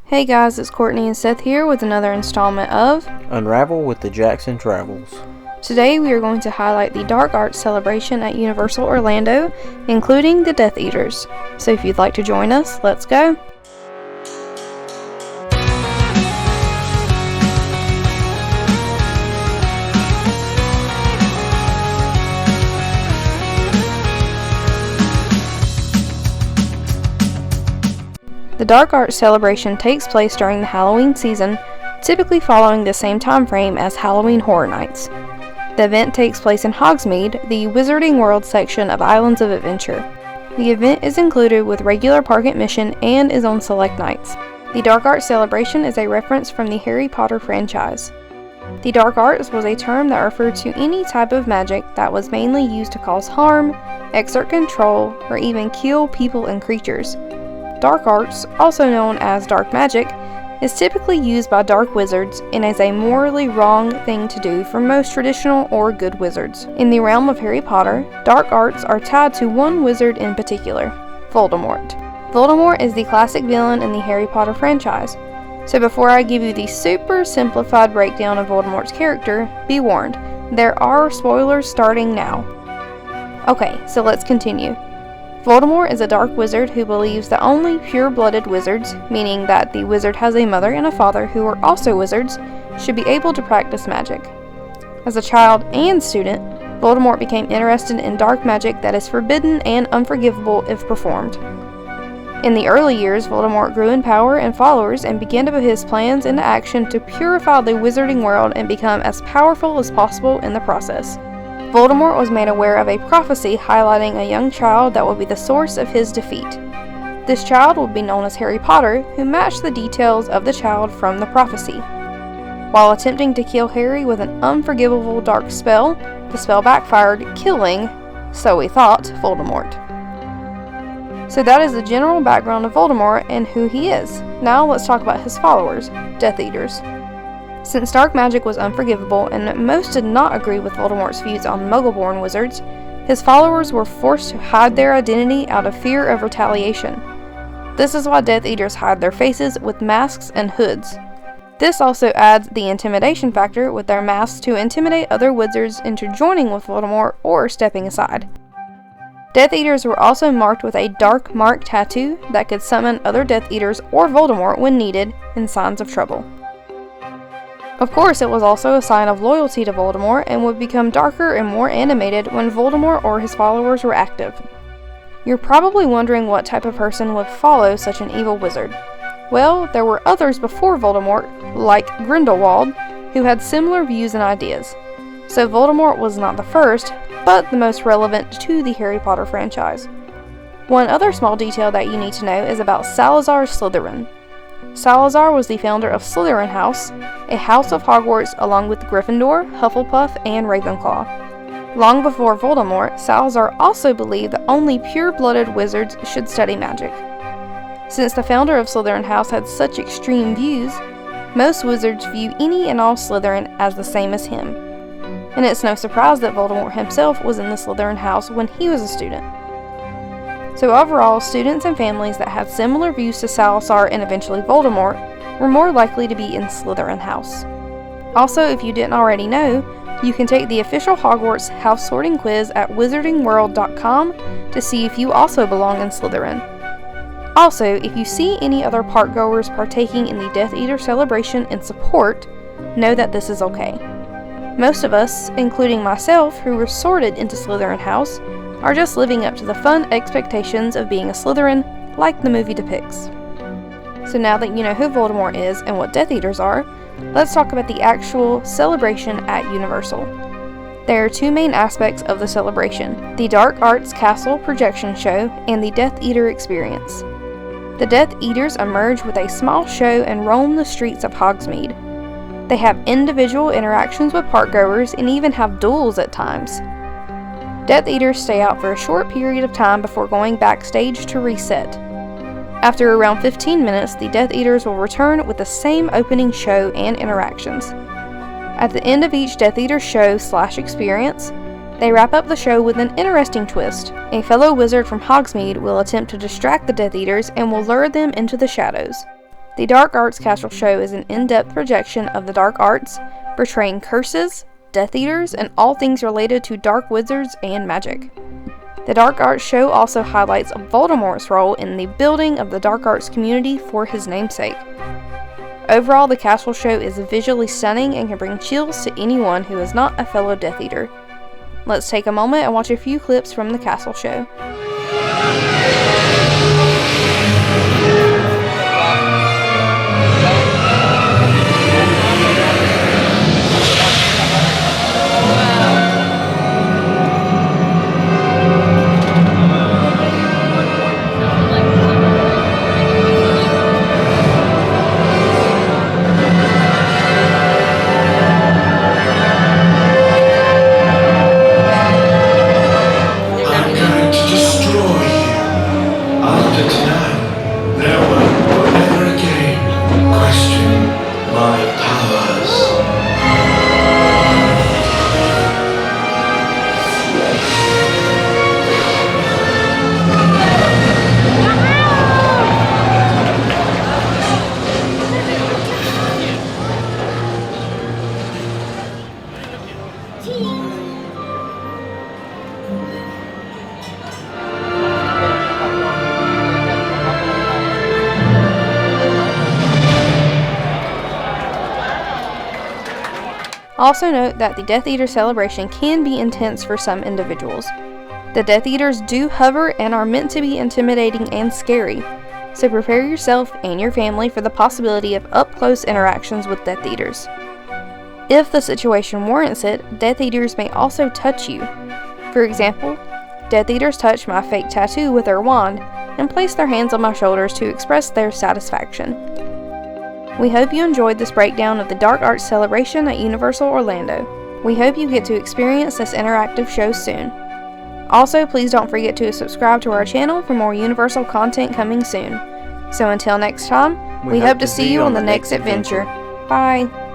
Hey guys, it's Courtney and Seth here with another installment of Unravel with the Jackson Travels. Today we are going to highlight the Dark Arts celebration at Universal Orlando, including the Death Eaters. So if you'd like to join us, let's go! The Dark Arts celebration takes place during the Halloween season, typically following the same time frame as Halloween Horror Nights. The event takes place in Hogsmeade, the Wizarding World section of Islands of Adventure. The event is included with regular park admission and is on select nights. The Dark Arts celebration is a reference from the Harry Potter franchise. The Dark Arts was a term that referred to any type of magic that was mainly used to cause harm, exert control, or even kill people and creatures. Dark Arts, also known as dark magic, is typically used by dark wizards and is a morally wrong thing to do for most traditional or good wizards. In the realm of Harry Potter, dark arts are tied to one wizard in particular, Voldemort. Voldemort is the classic villain in the Harry Potter franchise. So before I give you the super simplified breakdown of Voldemort's character, be warned, there are spoilers starting now. Okay, so let's continue. Voldemort is a dark wizard who believes that only pure-blooded wizards, meaning that the wizard has a mother and a father who are also wizards, should be able to practice magic. As a child and student, Voldemort became interested in dark magic that is forbidden and unforgivable if performed. In the early years, Voldemort grew in power and followers and began to put his plans into action to purify the wizarding world and become as powerful as possible in the process. Voldemort was made aware of a prophecy highlighting a young child that would be the source of his defeat. This child would be known as Harry Potter, who matched the details of the child from the prophecy. While attempting to kill Harry with an unforgivable dark spell, the spell backfired, killing, so we thought, Voldemort. So that is the general background of Voldemort and who he is. Now let's talk about his followers, Death Eaters. Since dark magic was unforgivable and most did not agree with Voldemort's views on Muggle-born wizards, his followers were forced to hide their identity out of fear of retaliation. This is why Death Eaters hide their faces with masks and hoods. This also adds the intimidation factor with their masks to intimidate other wizards into joining with Voldemort or stepping aside. Death Eaters were also marked with a dark mark tattoo that could summon other Death Eaters or Voldemort when needed in signs of trouble. Of course, it was also a sign of loyalty to Voldemort and would become darker and more animated when Voldemort or his followers were active. You're probably wondering what type of person would follow such an evil wizard. Well, there were others before Voldemort, like Grindelwald, who had similar views and ideas. So Voldemort was not the first, but the most relevant to the Harry Potter franchise. One other small detail that you need to know is about Salazar Slytherin. Salazar was the founder of Slytherin House, a house of Hogwarts along with Gryffindor, Hufflepuff, and Ravenclaw. Long before Voldemort, Salazar also believed that only pure-blooded wizards should study magic. Since the founder of Slytherin House had such extreme views, most wizards view any and all Slytherin as the same as him. And it's no surprise that Voldemort himself was in the Slytherin House when he was a student. So overall, students and families that had similar views to Salazar and eventually Voldemort were more likely to be in Slytherin House. Also, if you didn't already know, you can take the official Hogwarts house sorting quiz at wizardingworld.com to see if you also belong in Slytherin. Also, if you see any other park goers partaking in the Death Eater celebration in support, know that this is okay. Most of us, including myself, who were sorted into Slytherin House, are just living up to the fun expectations of being a Slytherin, like the movie depicts. So now that you know who Voldemort is and what Death Eaters are, let's talk about the actual celebration at Universal. There are two main aspects of the celebration, the Dark Arts Castle projection show and the Death Eater experience. The Death Eaters emerge with a small show and roam the streets of Hogsmeade. They have individual interactions with parkgoers and even have duels at times. Death Eaters stay out for a short period of time before going backstage to reset. After around 15 minutes, the Death Eaters will return with the same opening show and interactions. At the end of each Death Eater show/experience, they wrap up the show with an interesting twist. A fellow wizard from Hogsmeade will attempt to distract the Death Eaters and will lure them into the shadows. The Dark Arts Castle Show is an in-depth projection of the dark arts, portraying curses, Death Eaters, and all things related to dark wizards and magic. The Dark Arts Show also highlights Voldemort's role in the building of the dark arts community for his namesake. Overall, the Castle Show is visually stunning and can bring chills to anyone who is not a fellow Death Eater. Let's take a moment and watch a few clips from the Castle Show. Also note that the Death Eater celebration can be intense for some individuals. The Death Eaters do hover and are meant to be intimidating and scary, so prepare yourself and your family for the possibility of up-close interactions with Death Eaters. If the situation warrants it, Death Eaters may also touch you. For example, Death Eaters touch my fake tattoo with their wand and place their hands on my shoulders to express their satisfaction. We hope you enjoyed this breakdown of the Dark Arts celebration at Universal Orlando. We hope you get to experience this interactive show soon. Also, please don't forget to subscribe to our channel for more Universal content coming soon. So until next time, we hope to see you on the next adventure. Bye!